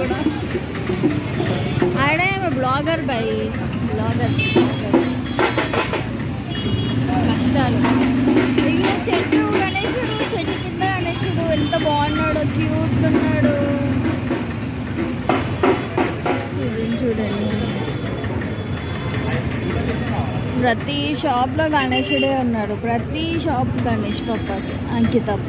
కూడా ఆడే blogger by blogger కష్టాలు. అయ్యో చెట్టు గణేశుడు, చెట్టు కింద గణేశుడు ఎంత బాగున్నాడు, క్యూట్ ఉన్నాడు. చూడండి ప్రతి షాప్లో గణేశుడే ఉన్నాడు. ప్రతి షాప్ గణేష్ పప్పకి అంకితం.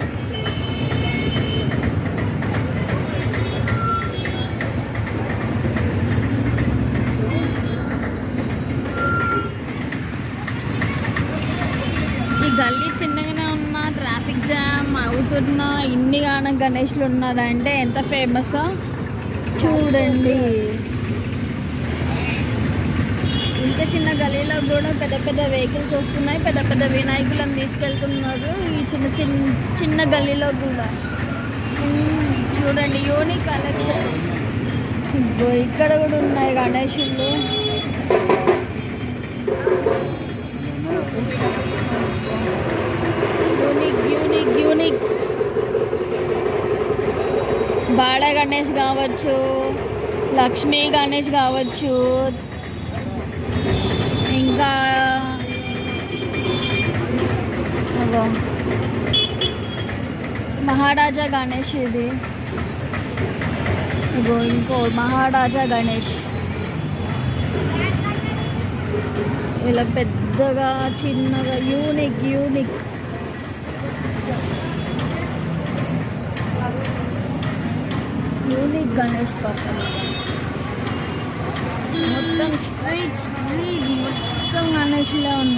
ఈ గల్లీ చిన్నగానే ఉన్నా, ట్రాఫిక్ జామ్ అవుతున్నా, ఇన్ని గాన గణేష్లు ఉన్నారంటే ఎంత ఫేమస్ చూడండి. ఇంత చిన్న గలీలో కూడా పెద్ద పెద్ద వెహికల్స్ వస్తున్నాయి, పెద్ద పెద్ద వినాయకులను తీసుకెళ్తున్నారు ఈ చిన్న చిన్న చిన్న గల్లీలో కూడా. చూడండి యూనిక్ కలెక్షన్. ఇక్కడ కూడా ఉన్నాయి గణేశులు. యూనిక్ యూనిక్ యూనిక్ బాల గణేష్ కావచ్చు, లక్ష్మీ గణేష్ కావచ్చు, ఇంకా మహారాజా గణేష్. ఇది ఇంకో మహారాజా గణేష్. ఇలా పెద్దగా చిన్నగా యూనిక్ యూనిక్. యూనిక్ గణేష్ పాప. మొత్తం స్ట్రీట్ మొత్తం గణేష్లా ఉన్నారు.